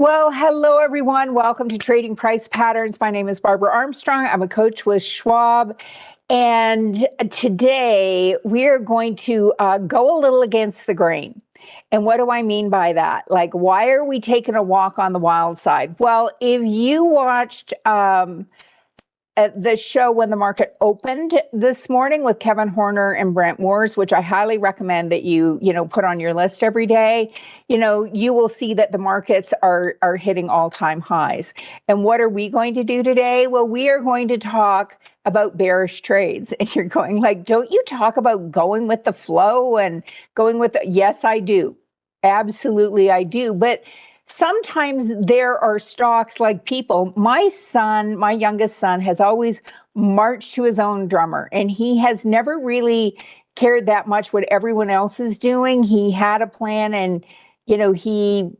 Well, hello, everyone. Welcome to Trading Price Patterns. My name is Barbara Armstrong. I'm a coach with Schwab. And today we are going to go a little against the grain. And what do I mean by that? Like, why are we taking a walk on the wild side? Well, if you watched at the show when the market opened this morning with Kevin Horner and Brent Moores, which I highly recommend that you put on your list every day, you will see that the markets are hitting all-time highs. And what are we going to do today? Well, we are going to talk about bearish trades. And you're going like, don't you talk about going with the flow and going with yes, I do. Absolutely, I do. But sometimes there are stocks like people. My son, my youngest son, has always marched to his own drummer, and he has never really cared that much what everyone else is doing. He had a plan, and he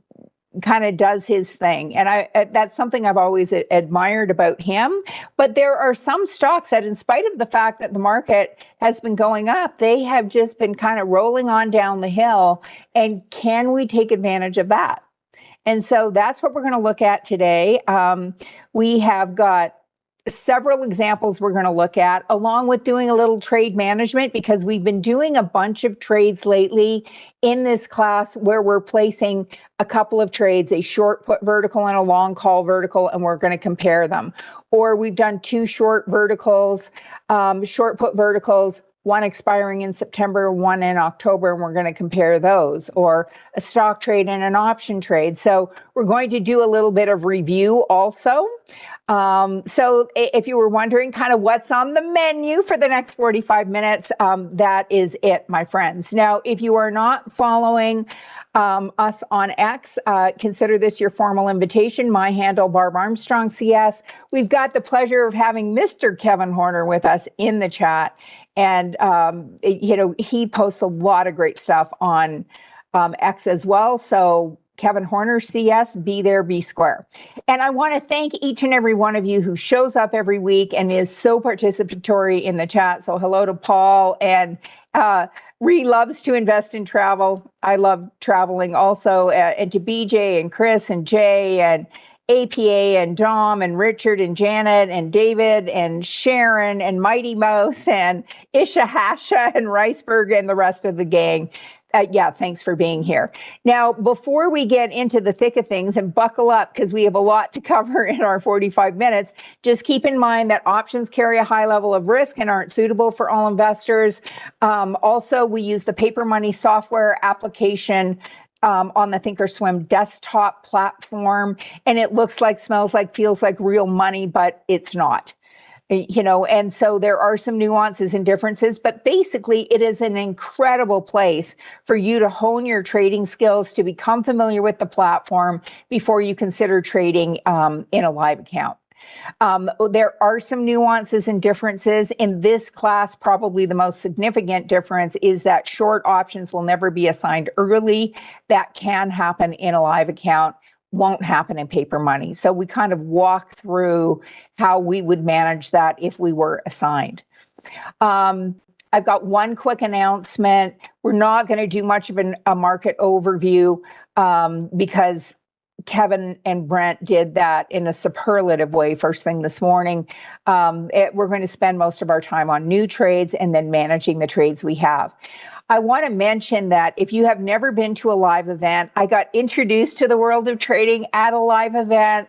kind of does his thing. And that's something I've always admired about him. But there are some stocks that, in spite of the fact that the market has been going up, they have just been kind of rolling on down the hill. And can we take advantage of that? And so that's what we're going to look at today. We have got several examples we're going to look at, along with doing a little trade management, because we've been doing a bunch of trades lately in this class where we're placing a couple of trades, a short put vertical and a long call vertical, and we're going to compare them. Or we've done two short verticals, short put verticals, one expiring in September, one in October, and we're going to compare those, or a stock trade and an option trade. So we're going to do a little bit of review also. So if you were wondering kind of what's on the menu for the next 45 minutes, that is it, my friends. Now, if you are not following us on X, consider this your formal invitation. My handle, Barb Armstrong CS. We've got the pleasure of having Mr. Kevin Horner with us in the chat. And, he posts a lot of great stuff on X as well. So Kevin Horner, CS, be there, be square. And I want to thank each and every one of you who shows up every week and is so participatory in the chat. So hello to Paul, and Ree loves to invest in travel. I love traveling also, and to BJ and Chris and Jay and APA and Dom and Richard and Janet and David and Sharon and Mighty Mouse and Isha Hasha and Riceberg and the rest of the gang. Thanks for being here. Now, before we get into the thick of things, and buckle up because we have a lot to cover in our 45 minutes, just keep in mind that options carry a high level of risk and aren't suitable for all investors. Also, we use the Paper Money software application on the Thinkorswim desktop platform, and it looks like, smells like, feels like real money, but it's not. And so there are some nuances and differences, but basically it is an incredible place for you to hone your trading skills, to become familiar with the platform before you consider trading in a live account. There are some nuances and differences in this class. Probably the most significant difference is that short options will never be assigned early. That can happen in a live account, won't happen in Paper Money. So we kind of walk through how we would manage that if we were assigned. I've got one quick announcement. We're not going to do much of a market overview because Kevin and Brent did that in a superlative way first thing this morning. We're going to spend most of our time on new trades and then managing the trades we have. I want to mention that if you have never been to a live event, I got introduced to the world of trading at a live event.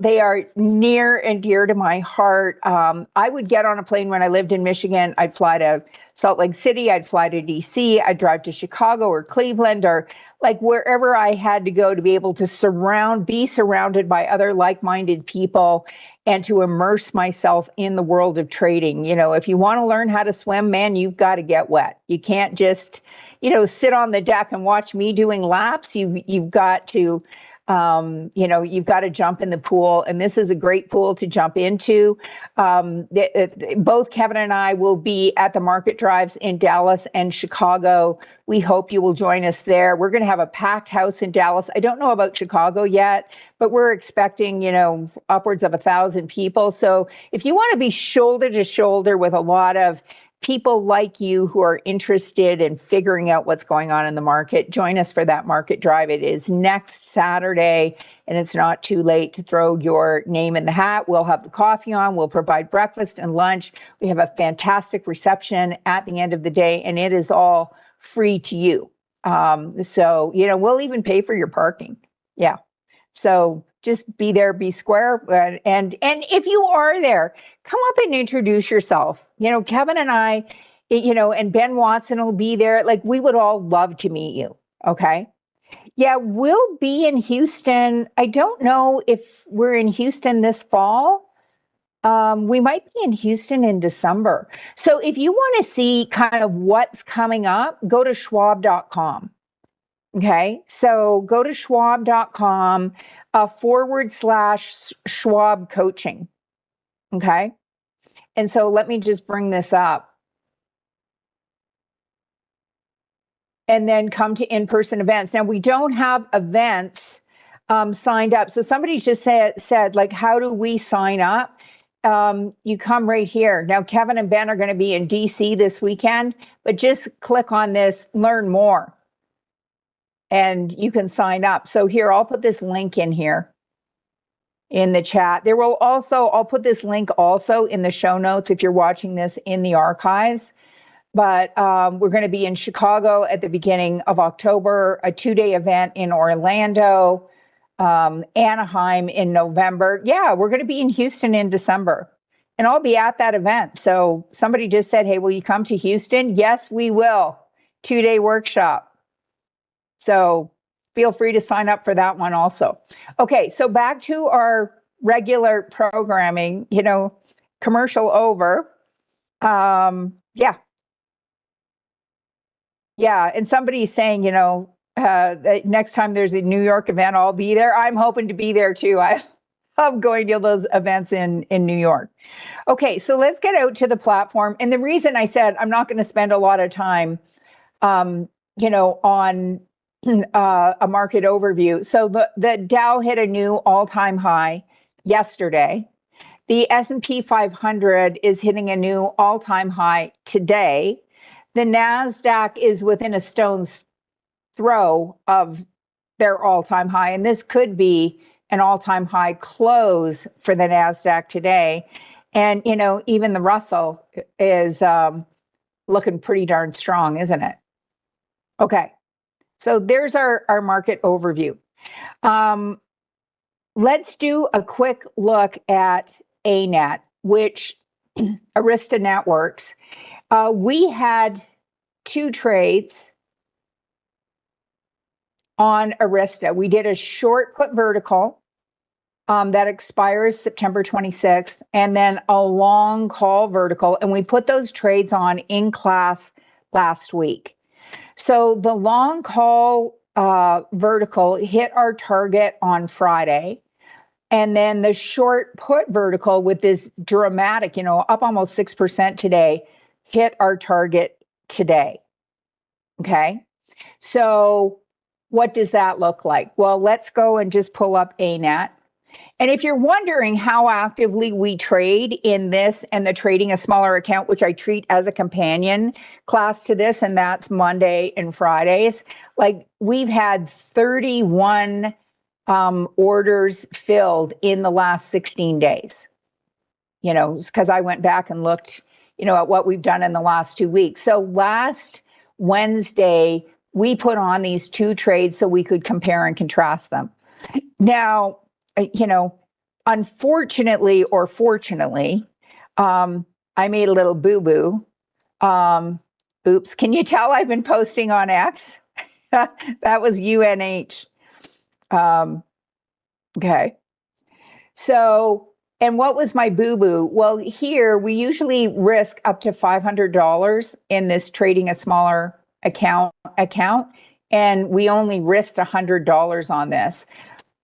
They are near and dear to my heart. I would get on a plane when I lived in Michigan. I'd fly to Salt Lake City. I'd fly to DC. I'd drive to Chicago or Cleveland or like wherever I had to go to be able to be surrounded by other like-minded people and to immerse myself in the world of trading. If you want to learn how to swim, man, you've got to get wet. You can't just, sit on the deck and watch me doing laps. You've got to you've got to jump in the pool, and this is a great pool to jump into. Both Kevin and I will be at the market drives in Dallas and Chicago. We hope you will join us there. We're going to have a packed house in Dallas. I don't know about Chicago yet, but we're expecting, upwards of 1,000 people. So if you want to be shoulder to shoulder with a lot of people like you who are interested in figuring out what's going on in the market, join us for that market drive. It is next Saturday, and it's not too late to throw your name in the hat. We'll have the coffee on. We'll provide breakfast and lunch. We have a fantastic reception at the end of the day, and it is all free to you. So, we'll even pay for your parking. Yeah. So just be there, be square. And if you are there, come up and introduce yourself. Kevin and I, and Ben Watson will be there. Like, we would all love to meet you. Okay. Yeah, we'll be in Houston. I don't know if we're in Houston this fall. We might be in Houston in December. So if you want to see kind of what's coming up, go to schwab.com. Okay, so go to schwab.com /Schwab coaching. Okay, and so let me just bring this up. And then come to in-person events. Now, we don't have events signed up. So somebody just said, like, how do we sign up? You come right here. Now, Kevin and Ben are going to be in DC this weekend, but just click on this, learn more, and you can sign up. So here, I'll put this link in here in the chat. There will also, I'll put this link also in the show notes if you're watching this in the archives. But we're going to be in Chicago at the beginning of October, a 2-day event in Orlando, Anaheim in November. Yeah, we're going to be in Houston in December. And I'll be at that event. So somebody just said, hey, will you come to Houston? Yes, we will. 2-day workshop. So feel free to sign up for that one also. Okay, so back to our regular programming, commercial over. Yeah, and somebody's saying, next time there's a New York event, I'll be there. I'm hoping to be there too. I love going to those events in New York. Okay, so let's get out to the platform. And the reason I said I'm not going to spend a lot of time, on a market overview. So the Dow hit a new all-time high yesterday. The S&P 500 is hitting a new all-time high today. The NASDAQ is within a stone's throw of their all-time high, and this could be an all-time high close for the NASDAQ today. And, even the Russell is looking pretty darn strong, isn't it? Okay, so there's our market overview. Let's do a quick look at ANET, which Arista Networks. We had 2 trades on Arista. We did a short put vertical that expires September 26th, and then a long call vertical, and we put those trades on in class last week. So the long call vertical hit our target on Friday. And then the short put vertical with this dramatic, up almost 6% today, hit our target today. Okay. So what does that look like? Well, let's go and just pull up ANET. And if you're wondering how actively we trade in this and the trading a smaller account, which I treat as a companion class to this, and that's Monday and Fridays, like we've had 31 orders filled in the last 16 days, because I went back and looked, at what we've done in the last 2 weeks. So last Wednesday, we put on these 2 trades so we could compare and contrast them. Now, unfortunately or fortunately, I made a little boo-boo. Oops, can you tell I've been posting on X? That was UNH. Okay. So, and what was my boo-boo? Well, here we usually risk up to $500 in this trading a smaller account, and we only risked $100 on this.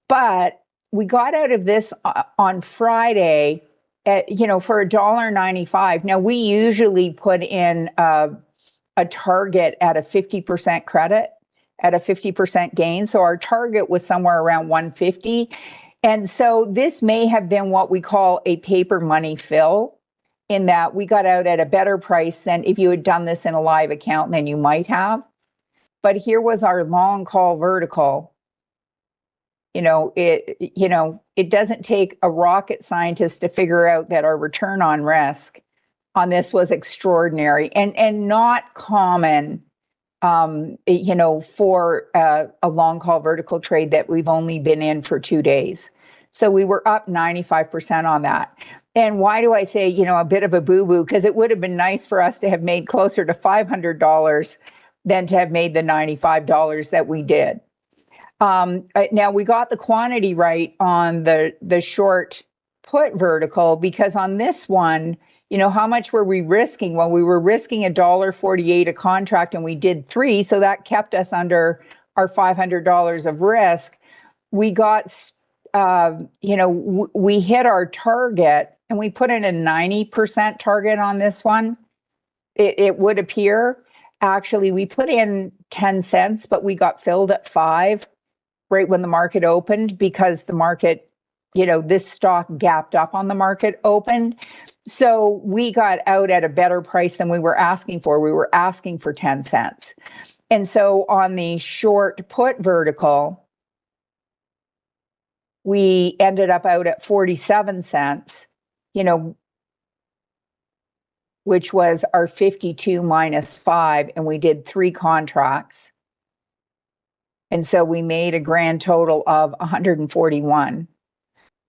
But we got out of this on Friday at, for $1.95. Now we usually put in a target at a 50% credit, at a 50% gain. So our target was somewhere around 150. And so this may have been what we call a paper money fill in that we got out at a better price than if you had done this in a live account than you might have. But here was our long call vertical. It doesn't take a rocket scientist to figure out that our return on risk on this was extraordinary and not common, for a long call vertical trade that we've only been in for 2 days. So we were up 95% on that. And why do I say, a bit of a boo-boo? Because it would have been nice for us to have made closer to $500 than to have made the $95 that we did. Now we got the quantity right on the short put vertical, because on this one, how much were we risking? Well, we were risking $1.48 a contract and we did 3. So that kept us under our $500 of risk. We got, we hit our target and we put in a 90% target on this one. It would appear, actually, we put in 10 cents, but we got filled at 5 right when the market opened, because the market, this stock gapped up on the market opened. So we got out at a better price than we were asking for. We were asking for 10 cents. And so on the short put vertical, we ended up out at 47 cents, which was our 52 minus 5, and we did 3 contracts. And so we made a grand total of 141.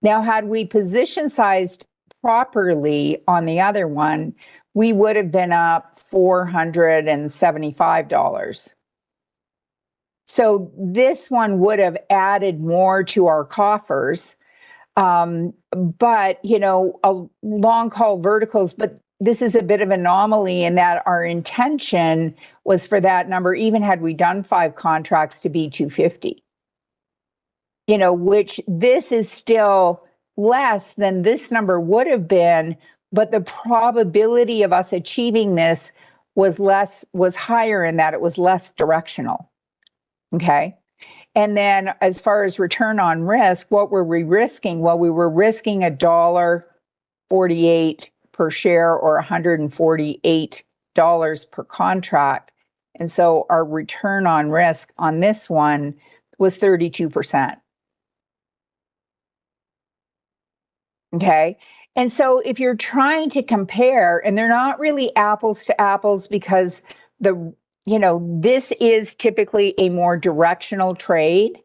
Now, had we position sized properly on the other one, we would have been up $475. So this one would have added more to our coffers. But, a long call verticals, but this is a bit of an anomaly in that our intention was for that number, even had we done 5 contracts, to be 250. Which this is still less than this number would have been, but the probability of us achieving this was higher in that it was less directional. Okay. And then as far as return on risk, what were we risking? Well, we were risking $1.48 per share, or $148 per contract. And so our return on risk on this one was 32%. Okay. And so if you're trying to compare, and they're not really apples to apples, because this is typically a more directional trade.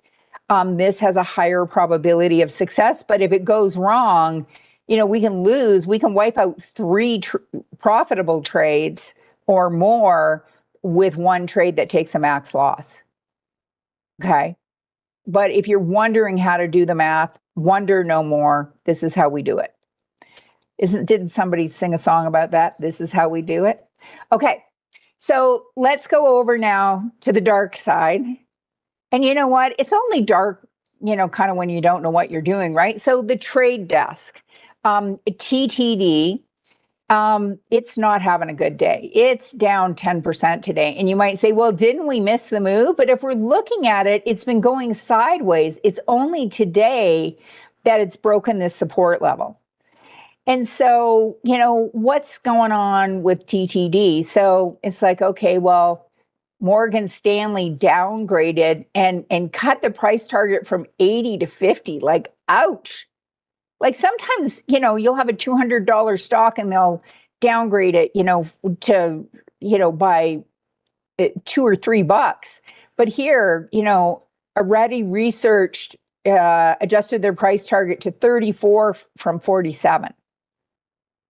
This has a higher probability of success, but if it goes wrong, we can lose. We can wipe out 3 profitable trades or more with 1 trade that takes a max loss. Okay. But if you're wondering how to do the math, wonder no more. This is how we do it. Didn't somebody sing a song about that? This is how we do it. Okay. So let's go over now to the dark side. And you know what? It's only dark, kind of when you don't know what you're doing, right? So the trade desk, TTD, it's not having a good day. It's down 10% today. And you might say, well, didn't we miss the move? But if we're looking at it, it's been going sideways. It's only today that it's broken this support level. And so, what's going on with TTD? So it's like, okay, well, Morgan Stanley downgraded and cut the price target from 80 to 50. Like, ouch. Like sometimes, you'll have a $200 stock and they'll downgrade it, to, by $2 or $3. But here, already researched, adjusted their price target to 34 from 47.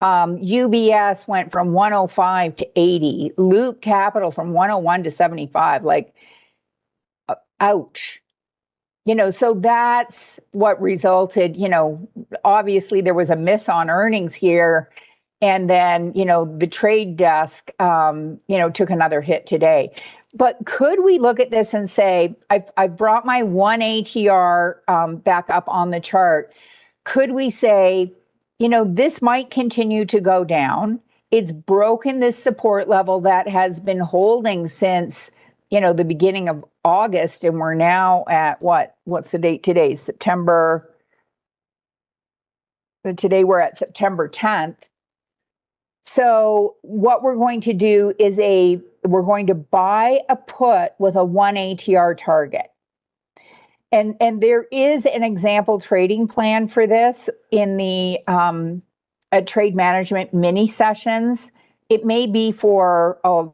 UBS went from 105 to 80. Loop Capital from 101 to 75. Like, ouch. So that's what resulted, obviously there was a miss on earnings here. And then, the trade desk, took another hit today. But could we look at this and say, I brought my 1 ATR back up on the chart. Could we say, this might continue to go down. It's broken this support level that has been holding since, the beginning of August, and we're now at what's the date today? Today we're at September 10th. So what we're going to do is we're going to buy a put with a 1 ATR target. And there is an example trading plan for this in the trade management mini sessions. It may be for a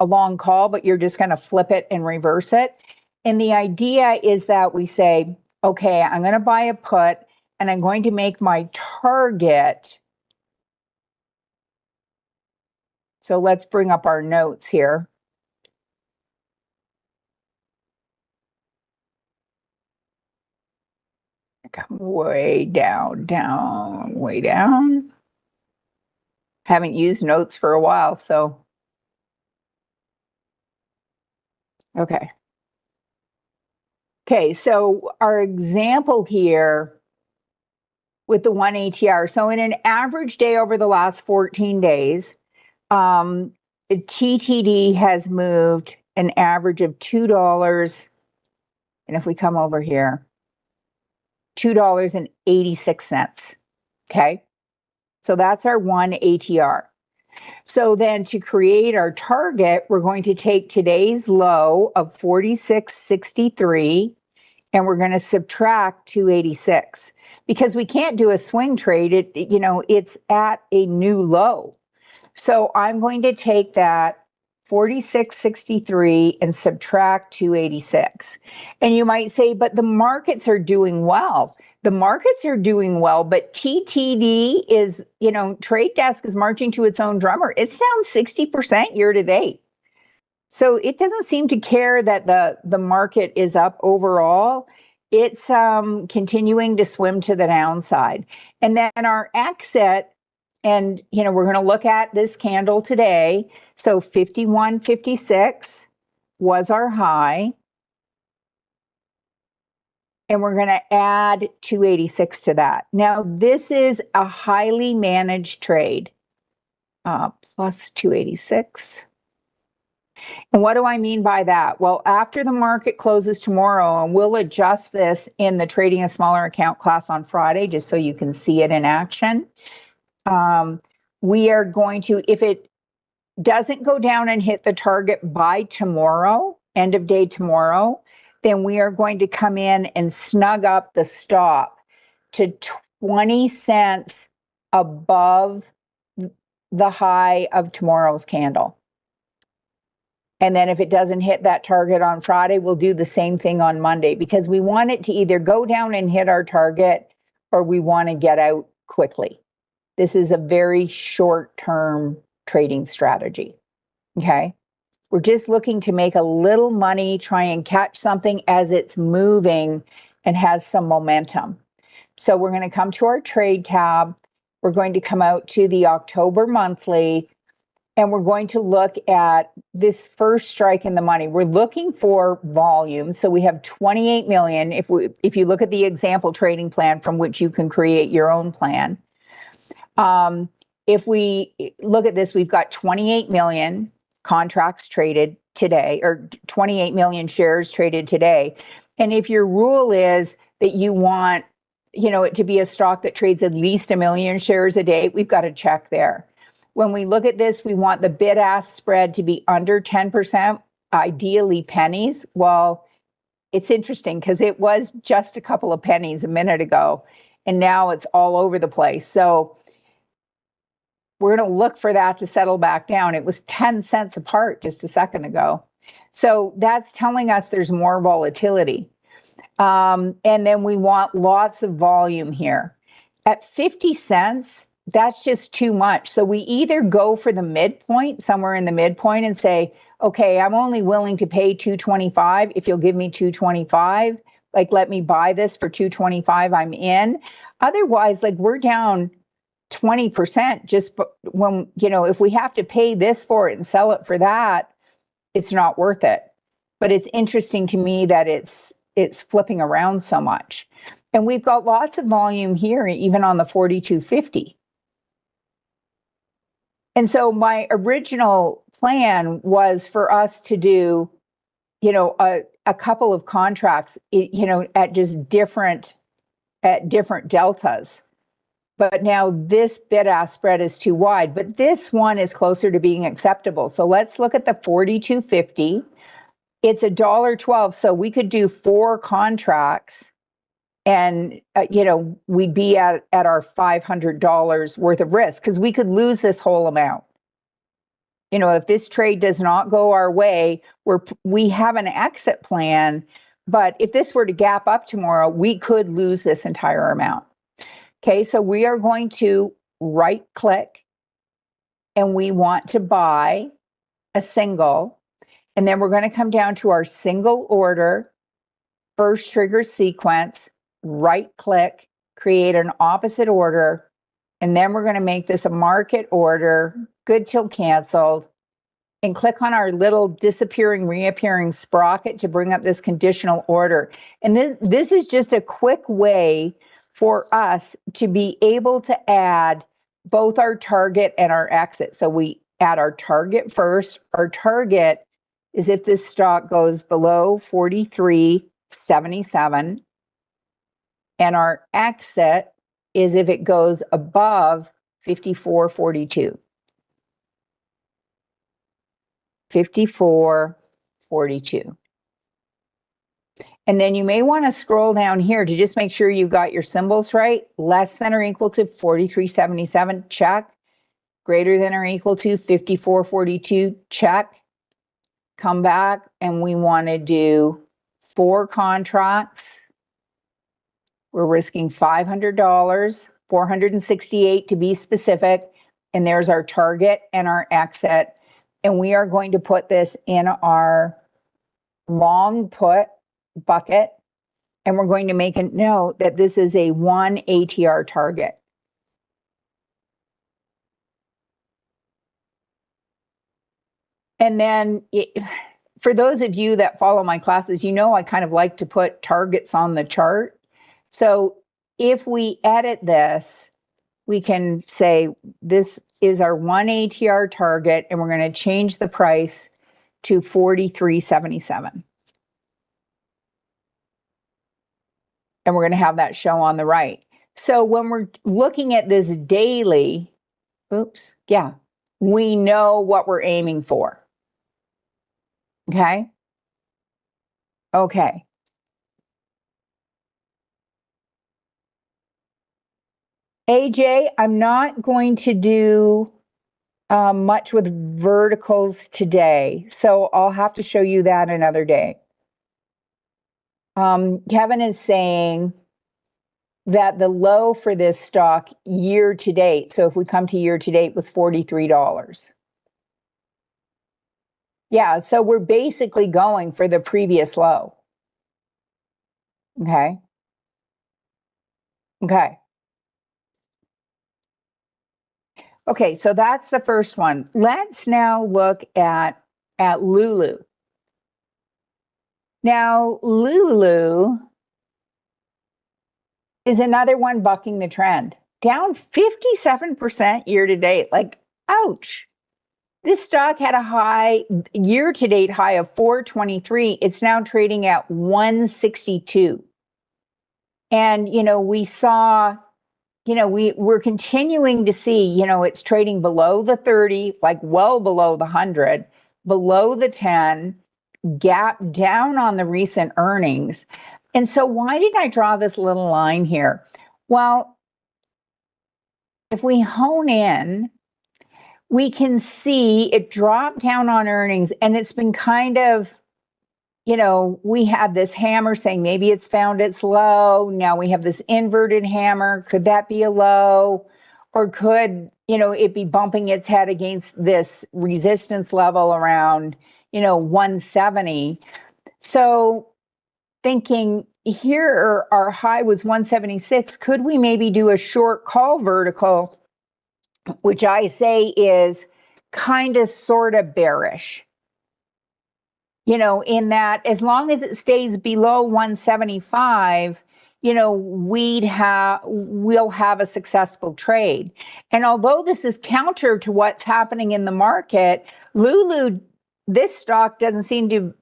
long call, but you're just going to flip it and reverse it. And the idea is that we say, okay, I'm going to buy a put and I'm going to make my target. So let's bring up our notes here. Come way down, way down. Haven't used notes for a while, so. Okay. Okay, so our example here with the 1 ATR. So in an average day over the last 14 days, TTD has moved an average of $2. And if we come over here, $2.86. Okay. So that's our 1 ATR. So then to create our target, we're going to take today's low of 46.63 and we're going to subtract 286 because we can't do a swing trade. It's at a new low. So I'm going to take that 46.63 and subtract 286. And you might say, but the markets are doing well. The markets are doing well, but TTD is, Trade Desk is marching to its own drummer. It's down 60% year to date. So it doesn't seem to care that the market is up overall. It's continuing to swim to the downside. And then our exit, and we're going to look at this candle today. So 51.56 was our high. And we're going to add 286 to that. Now, this is a highly managed trade, plus 286. And what do I mean by that? Well, after the market closes tomorrow, and we'll adjust this in the trading a smaller account class on Friday, just so you can see it in action. We are going to, if it doesn't go down and hit the target by tomorrow, end of day tomorrow, then we are going to come in and snug up the stop to 20 cents above the high of tomorrow's candle. And then if it doesn't hit that target on Friday, we'll do the same thing on Monday because we want it to either go down and hit our target or we want to get out quickly. This is a very short-term trading strategy, okay? We're just looking to make a little money, try and catch something as it's moving and has some momentum. So we're going to come to our trade tab. We're going to come out to the October monthly, and we're going to look at this first strike in the money. We're looking for volume. So we have 28 million. If you look at the example trading plan from which you can create your own plan. If we look at this, we've got 28 million contracts traded today, or 28 million shares traded today. And if your rule is that you want, it to be a stock that trades at least 1 million shares a day, we've got to check there. When we look at this, we want the bid-ask spread to be under 10%, ideally pennies. Well, it's interesting because it was just a couple of pennies a minute ago, and now it's all over the place. So we're going to look for that to settle back down. It was 10 cents apart just a second ago. So that's telling us there's more volatility. And then we want lots of volume here. At 50 cents, that's just too much. So we either go for the midpoint, somewhere in the midpoint, and say, okay, I'm only willing to pay $2.25 if you'll give me $2.25. Like, let me buy this for $2.25, I'm in. Otherwise, we're down 20% just when, if we have to pay this for it and sell it for that, it's not worth it. But it's interesting to me that it's flipping around so much. And we've got lots of volume here, even on the 42.50. And so my original plan was for us to do, a couple of contracts, at just different deltas. but now this bid-ask spread is too wide, but this one is closer to being acceptable. So let's look at the 42.50. It's $1.12, so we could do 4 contracts and, we'd be at our $500 worth of risk because we could lose this whole amount. If this trade does not go our way, we have an exit plan, but if this were to gap up tomorrow, we could lose this entire amount. Okay, so we are going to right click and we want to buy a single, and then we're going to come down to our single order, first trigger sequence, right click, create an opposite order, and then we're going to make this a market order, good till canceled, and click on our little disappearing, reappearing sprocket to bring up this conditional order. And this is just a quick way for us to be able to add both our target and our exit. So we add our target first. Our target is if this stock goes below 43.77, and our exit is if it goes above 54.42. 54.42. And then you may want to scroll down here to just make sure you got your symbols right. Less than or equal to 43.77, check. Greater than or equal to 54.42, check. Come back, and we want to do 4 contracts. We're risking $500, 468 to be specific, and there's our target and our exit. And we are going to put this in our long put bucket, and we're going to make a note that this is a 1 ATR target. And then for those of you that follow my classes, I kind of like to put targets on the chart. So if we edit this, we can say this is our 1 ATR target, and we're going to change the price to 43.77. And we're going to have that show on the right. So when we're looking at this daily, we know what we're aiming for. Okay? Okay. AJ, I'm not going to do much with verticals today, so I'll have to show you that another day. Kevin is saying that the low for this stock year to date, so if we come to year to date, was $43. Yeah, so we're basically going for the previous low. Okay. Okay. Okay, so that's the first one. Let's now look at Lulu. Now, Lulu is another one bucking the trend. Down 57% year to date. Like, ouch. This stock had a high, year to date high of 423. It's now trading at 162. And, we saw, we're continuing to see, it's trading below the 30, like well below the 100, below the 10, gap down on the recent earnings. And so why did I draw this little line here? Well, if we hone in, we can see it dropped down on earnings, and it's been kind of, we had this hammer saying maybe it's found its low. Now we have this inverted hammer. Could that be a low? Or could, it be bumping its head against this resistance level around, 170? So thinking here, our high was 176. Could we maybe do a short call vertical, which I say is kind of sort of bearish? In that as long as it stays below 175, we'll have a successful trade. And although this is counter to what's happening in the market, Lulu, this stock doesn't seem to,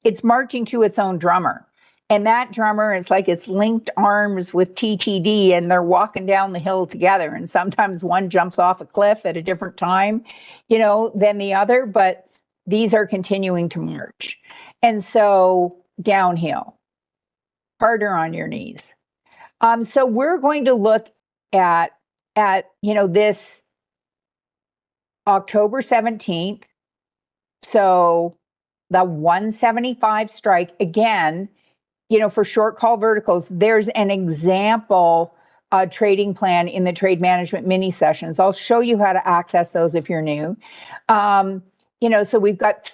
it's marching to its own drummer. And that drummer is like it's linked arms with TTD and they're walking down the hill together. And sometimes one jumps off a cliff at a different time, than the other, but these are continuing to march. And so downhill, harder on your knees. So we're going to look at this October 17th. So the 175 strike again, for short call verticals, there's an example trading plan in the trade management mini sessions. I'll show you how to access those if you're new. So we've got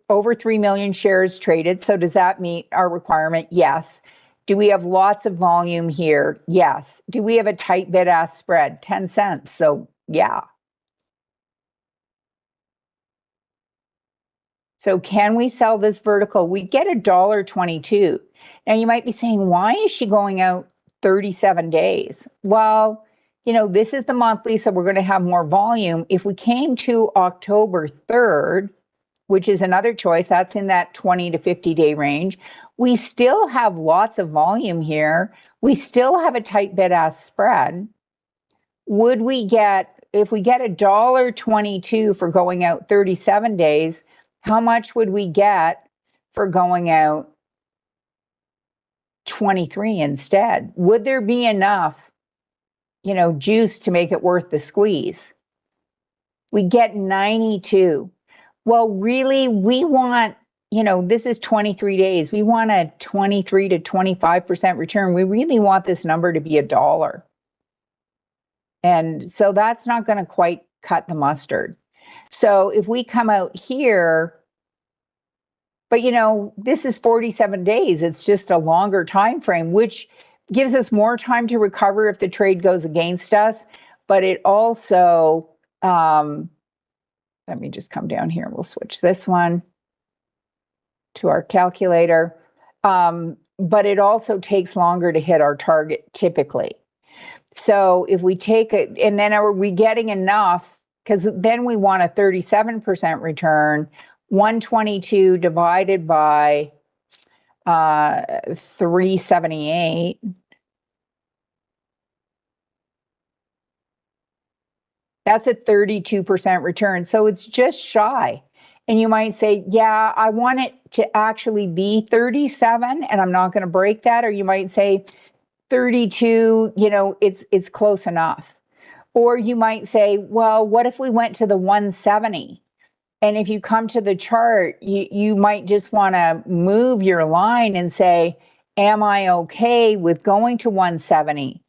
over 3 million shares traded. So does that meet our requirement? Yes. Do we have lots of volume here? Yes. Do we have a tight bid-ask spread? 10 cents. So yeah. So can we sell this vertical? We get $1.22. Now you might be saying, why is she going out 37 days? Well, this is the monthly, so we're going to have more volume. If we came to October 3rd, which is another choice, that's in that 20 to 50 day range, we still have lots of volume here. We still have a tight bid-ask spread. Would we get, if we get $1.22 for going out 37 days, how much would we get for going out 23 instead? Would there be enough, juice to make it worth the squeeze? We get 92. Well, really, we want, this is 23 days. We want a 23 to 25% return. We really want this number to be $1. And so that's not going to quite cut the mustard. So if we come out here, but this is 47 days. It's just a longer time frame, which gives us more time to recover if the trade goes against us. But it also, let me just come down here. We'll switch this one to our calculator. But it also takes longer to hit our target typically. So if we take it, and then are we getting enough? Because then we want a 37% return. 122 divided by 378. That's a 32% return. So it's just shy. And you might say, yeah, I want it to actually be 37 and I'm not going to break that. Or you might say 32, it's close enough. Or you might say, well, what if we went to the 170? And if you come to the chart, you might just want to move your line and say, am I okay with going to 170?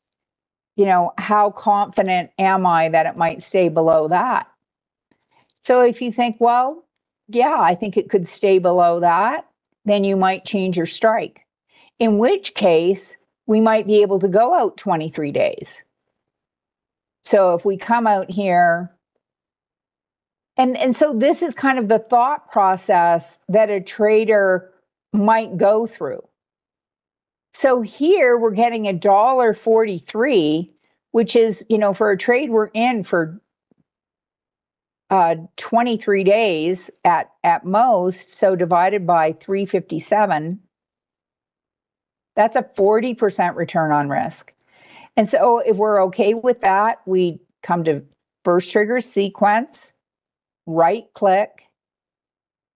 How confident am I that it might stay below that? So if you think, well, yeah, I think it could stay below that, then you might change your strike. In which case, we might be able to go out 23 days. So if we come out here, and so this is kind of the thought process that a trader might go through. So here we're getting $1.43, which is, for a trade we're in for 23 days at most. So divided by 357, that's a 40% return on risk. And so if we're okay with that, we come to first trigger sequence, right click.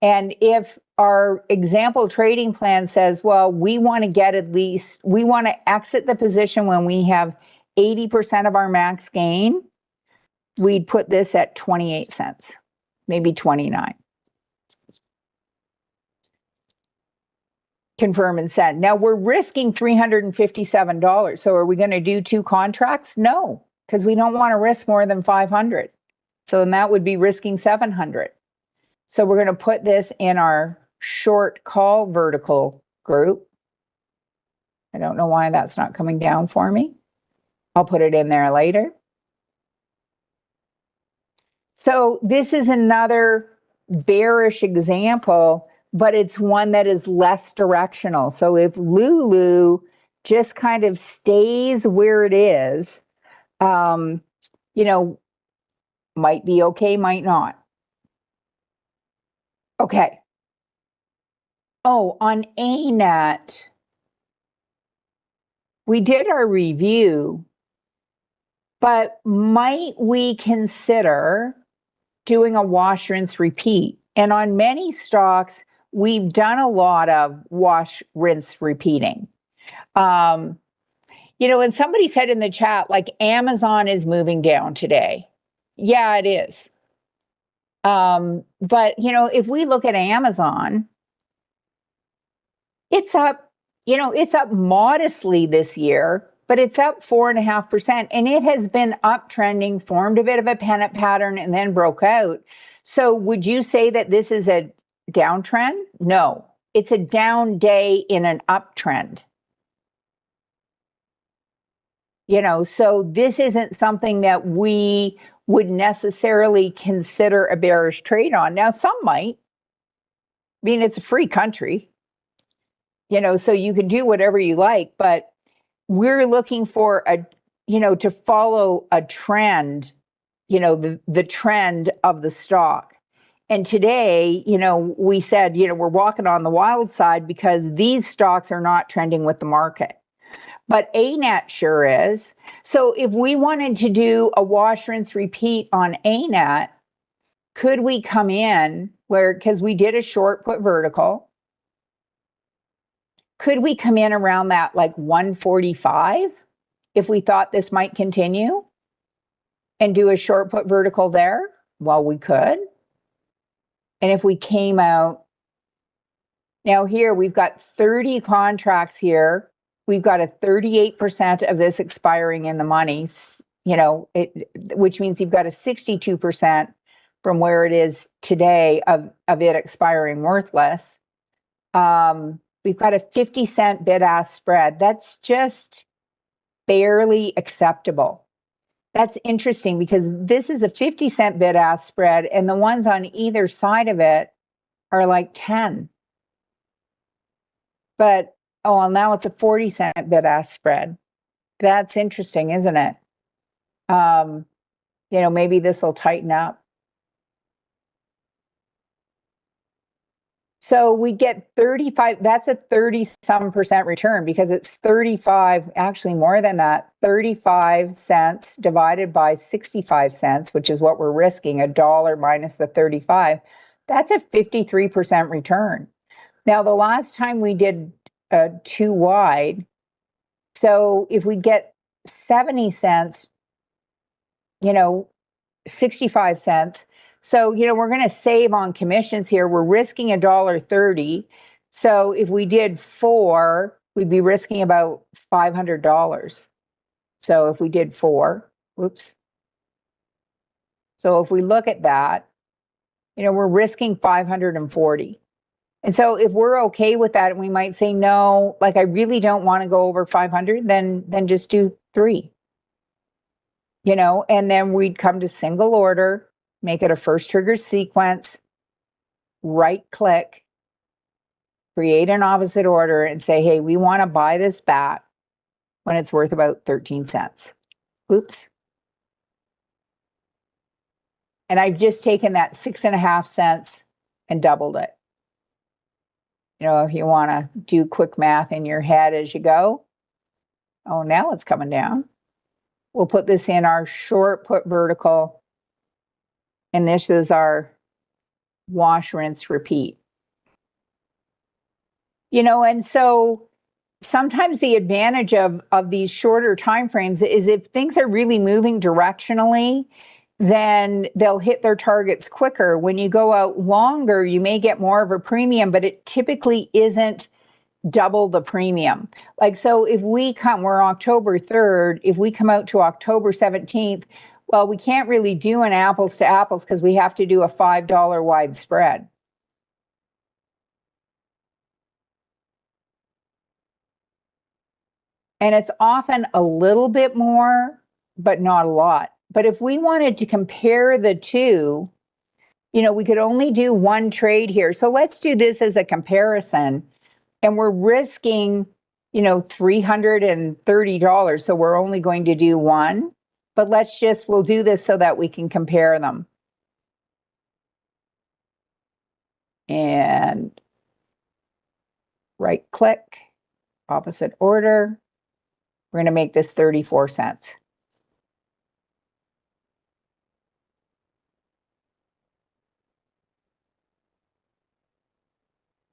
And if our example trading plan says, well, we want to exit the position when we have 80% of our max gain, we'd put this at 28 cents, maybe 29. Confirm and send. Now we're risking $357. So are we going to do 2 contracts? No, because we don't want to risk more than 500. So then that would be risking 700. So we're going to put this in our short call vertical group. I don't know why that's not coming down for me. I'll put it in there later. So this is another bearish example, but it's one that is less directional. So if Lulu just kind of stays where it is, might be okay, might not. Okay. Oh, on ANET, we did our review, but might we consider doing a wash, rinse, repeat? And on many stocks, we've done a lot of wash, rinse, repeating. And somebody said in the chat, like Amazon is moving down today. Yeah, it is. But if we look at Amazon, it's up, it's up modestly this year, but it's up 4.5%. And it has been uptrending, formed a bit of a pennant pattern, and then broke out. So would you say that this is a downtrend? No, it's a down day in an uptrend. So this isn't something that we would necessarily consider a bearish trade on. Now, some might. I mean, it's a free country, so you can do whatever you like, but we're looking for to follow a trend, the trend of the stock. And today, we said, we're walking on the wild side because these stocks are not trending with the market. But ANET sure is. So if we wanted to do a wash, rinse, repeat on ANET, could we come in because we did a short put vertical, could we come in around that like 145 if we thought this might continue and do a short put vertical there? Well, we could. And if we came out, now here we've got 30 contracts here. We've got a 38% of this expiring in the money, which means you've got a 62% from where it is today of it expiring worthless. We've got a 50-cent bid-ask spread. That's just barely acceptable. That's interesting because this is a 50-cent bid-ask spread, and the ones on either side of it are like 10. But well, now it's a 40-cent bid-ask spread. That's interesting, isn't it? Maybe this will tighten up. So we get 35, that's a 30-some% return because it's 35, actually more than that, 35 cents divided by 65 cents, which is what we're risking, $1 minus the 35. That's a 53% return. Now, the last time we did two wide, so if we get 70 cents, 65 cents. So, we're going to save on commissions here. We're risking $1.30. So if we did 4, we'd be risking about $500. So if we did 4, whoops. So if we look at that, we're risking 540. And so if we're okay with that, and we might say, no, like I really don't want to go over 500, then just do 3. And then we'd come to single order, make it a first trigger sequence, right click, create an opposite order and say, hey, we want to buy this back when it's worth about 13 cents. Oops. And I've just taken that 6.5 cents and doubled it. If you want to do quick math in your head as you go. Oh, now it's coming down. We'll put this in our short put vertical. And this is our wash, rinse, repeat. And so sometimes the advantage of these shorter time frames is if things are really moving directionally, then they'll hit their targets quicker. When you go out longer, you may get more of a premium, but it typically isn't double the premium. Like, so if we're October 3rd, if we come out to October 17th, well, we can't really do an apples to apples because we have to do a $5 wide spread. And it's often a little bit more, but not a lot. But if we wanted to compare the two, we could only do one trade here. So let's do this as a comparison. And we're risking, $330. So we're only going to do one. But we'll do this so that we can compare them. And right click, opposite order. We're going to make this 34 cents.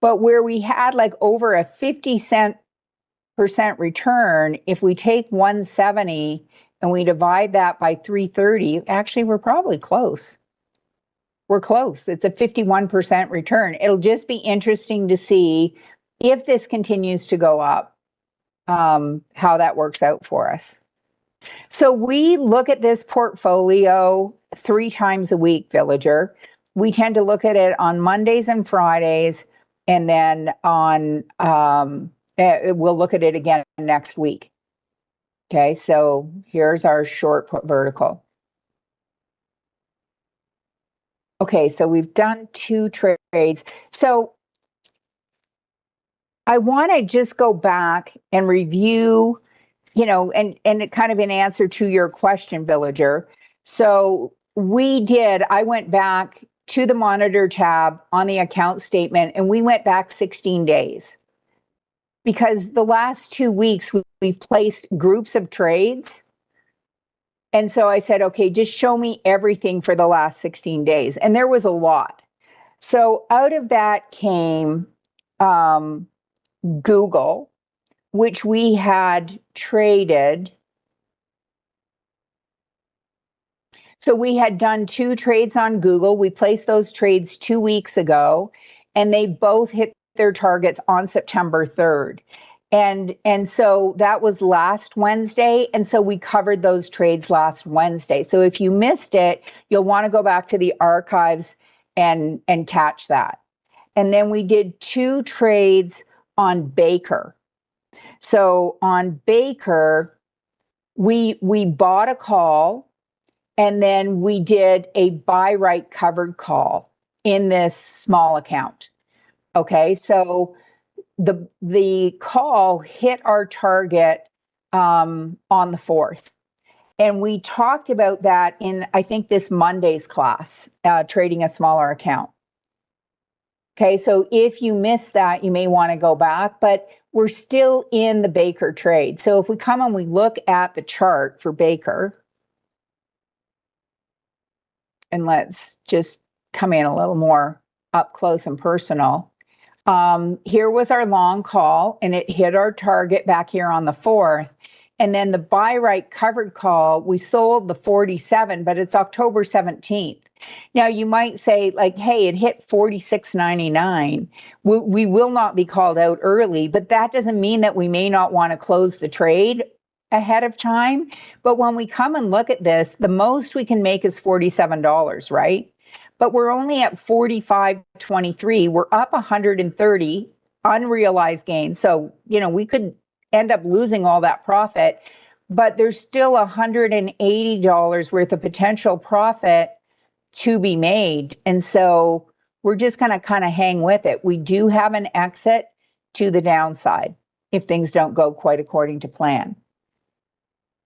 But where we had like over a 50% return, if we take 170 and we divide that by 330, actually, we're probably close. We're close. It's a 51% return. It'll just be interesting to see if this continues to go up, how that works out for us. So we look at this portfolio 3 times a week, Villager. We tend to look at it on Mondays and Fridays, and then on we'll look at it again next week. Okay, so here's our short put vertical. Okay, so we've done 2 trades. So I want to just go back and review, and kind of in answer to your question, Villager. So I went back to the monitor tab on the account statement, and we went back 16 days. Because the last 2 weeks, we've placed groups of trades. And so I said, okay, just show me everything for the last 16 days. And there was a lot. So out of that came Google, which we had traded. So we had done 2 trades on Google. We placed those trades 2 weeks ago, and they both hit their targets on September 3rd. And so that was last Wednesday. And so we covered those trades last Wednesday. So if you missed it, you'll want to go back to the archives and catch that. And then we did 2 trades on Baker. So on Baker, we bought a call, and then we did a buy right covered call in this small account. Okay, so the call hit our target on the 4th. And we talked about that in, I think, this Monday's class, trading a smaller account. Okay, so if you missed that, you may want to go back, but we're still in the Baker trade. So if we come and we look at the chart for Baker, and let's just come in a little more up close and personal. Here was our long call, and it hit our target back here on the 4th. And then the buy right covered call, we sold the 47, but it's October 17th. Now you might say like, hey, it hit 46.99. We will not be called out early, but that doesn't mean that we may not want to close the trade ahead of time. But when we come and look at this, the most we can make is $47, right? But we're only at 45.23. We're up 130 unrealized gains. So, we could end up losing all that profit, but there's still $180 worth of potential profit to be made. And so we're just going to kind of hang with it. We do have an exit to the downside if things don't go quite according to plan.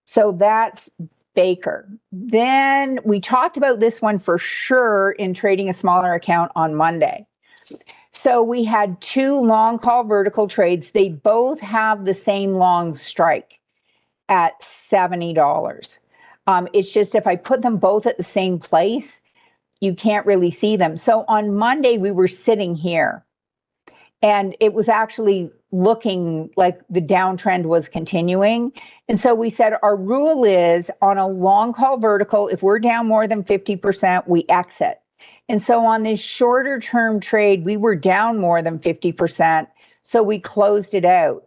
So that's Baker. Then we talked about this one for sure in trading a smaller account on Monday. So we had 2 long call vertical trades. They both have the same long strike at $70. It's just if I put them both at the same place, you can't really see them. So on Monday, we were sitting here, and it was actually looking like the downtrend was continuing. And so we said our rule is on a long call vertical, if we're down more than 50%, we exit. And so on this shorter term trade, we were down more than 50%. So we closed it out.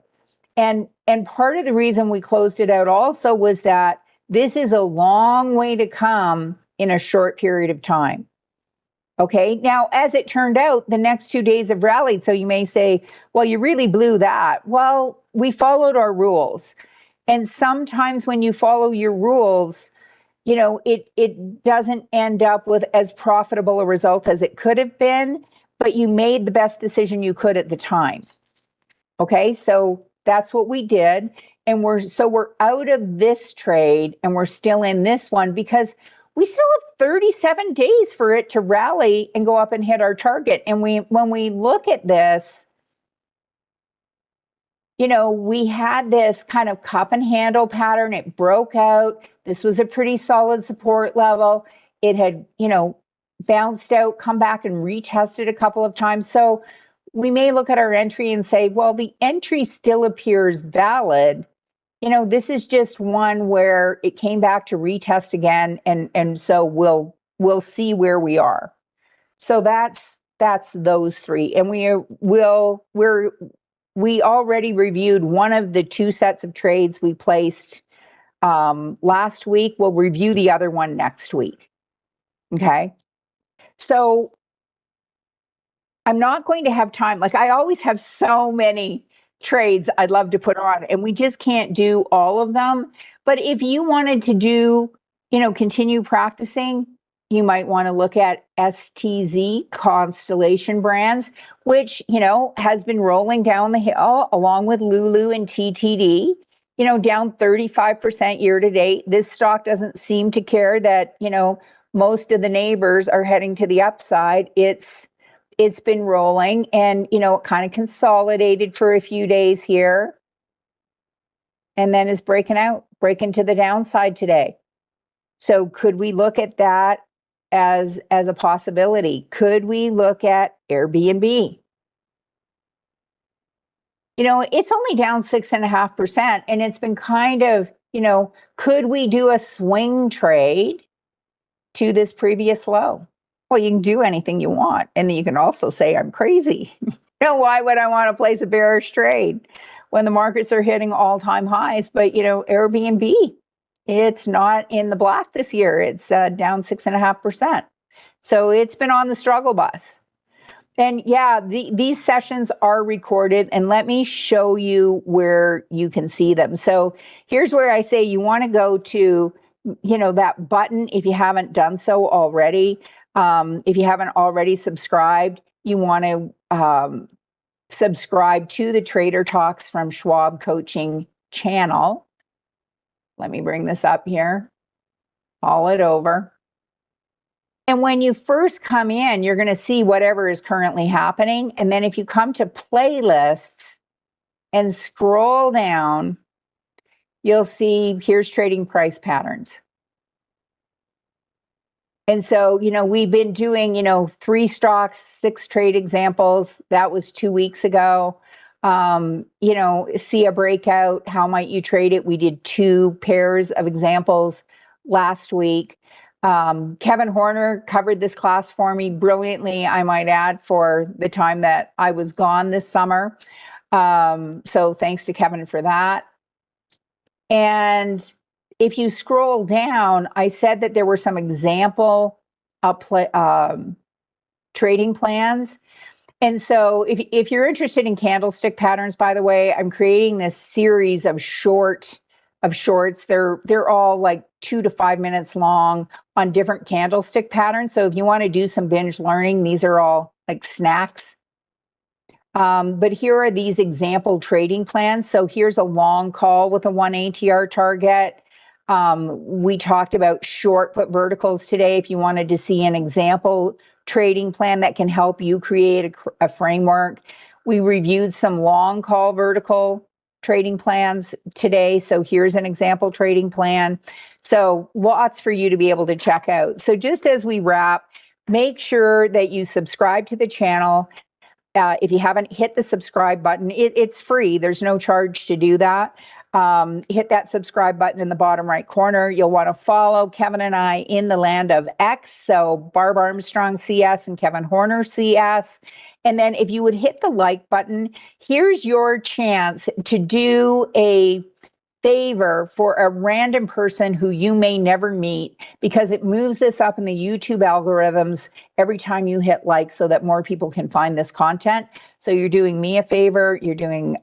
And part of the reason we closed it out also was that this is a long way to come in a short period of time. Okay, now, as it turned out, the next 2 days have rallied. So you may say, well, you really blew that. Well, we followed our rules. And sometimes when you follow your rules, it doesn't end up with as profitable a result as it could have been, but you made the best decision you could at the time. Okay, so that's what we did. And we're out of this trade, and we're still in this one because we still have 37 days for it to rally and go up and hit our target. And when we look at this, we had this kind of cup and handle pattern. It broke out. This was a pretty solid support level. It had, bounced out, come back and retested a couple of times. So we may look at our entry and say, well, the entry still appears valid. This is just one where it came back to retest again. And so we'll see where we are. So that's those three. And we already reviewed one of the two sets of trades we placed last week. We'll review the other one next week. Okay. So I'm not going to have time. Like, I always have so many trades I'd love to put on, and we just can't do all of them. But if you wanted to do, continue practicing, you might want to look at STZ, Constellation Brands, which, has been rolling down the hill along with Lulu and TTD, down 35% year to date. This stock doesn't seem to care that, most of the neighbors are heading to the upside. It's been rolling, and, it kind of consolidated for a few days here and then is breaking to the downside today. So could we look at that as a possibility? Could we look at Airbnb? It's only down 6.5%, and it's been kind of, could we do a swing trade to this previous low? Well, you can do anything you want. And then you can also say, I'm crazy. Why would I want to place a bearish trade when the markets are hitting all-time highs? But, Airbnb, it's not in the black this year. It's down 6.5%. So it's been on the struggle bus. And yeah, these sessions are recorded, and let me show you where you can see them. So here's where I say you want to go to, that button if you haven't done so already. If you haven't already subscribed, you want to subscribe to the Trader Talks from Schwab Coaching channel. Let me bring this up here, haul it over. And when you first come in, you're going to see whatever is currently happening. And then if you come to playlists and scroll down, you'll see here's trading price patterns. And so, we've been doing, 3 stocks, 6 trade examples. That was 2 weeks ago. See a breakout. How might you trade it? We did 2 pairs of examples last week. Kevin Horner covered this class for me brilliantly, I might add, for the time that I was gone this summer. So thanks to Kevin for that. And if you scroll down, I said that there were some example trading plans. And so if you're interested in candlestick patterns, by the way, I'm creating this series of shorts. They're all like 2 to 5 minutes long on different candlestick patterns. So if you want to do some binge learning, these are all like snacks. But here are these example trading plans. So here's a long call with a 1 ATR target. We talked about short put verticals today. If you wanted to see an example trading plan that can help you create a framework. We reviewed some long call vertical trading plans today. So here's an example trading plan. So lots for you to be able to check out. So just as we wrap, make sure that you subscribe to the channel. If you haven't hit the subscribe button, it's free. There's no charge to do that. Hit that subscribe button in the bottom right corner. You'll want to follow Kevin and I in the land of X. So Barb Armstrong CS and Kevin Horner CS. And then if you would hit the like button, here's your chance to do a favor for a random person who you may never meet, because it moves this up in the YouTube algorithms every time you hit like, so that more people can find this content. So you're doing me a favor, you're doing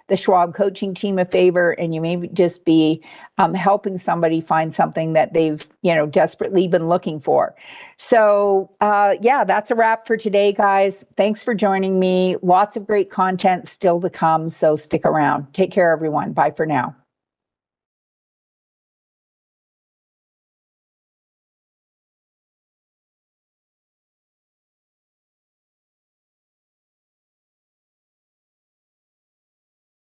the Schwab coaching team a favor, and you may just be helping somebody find something that they've desperately been looking for. So yeah, that's a wrap for today, guys. Thanks for joining me. Lots of great content still to come, so stick around. Take care, everyone. Bye for now.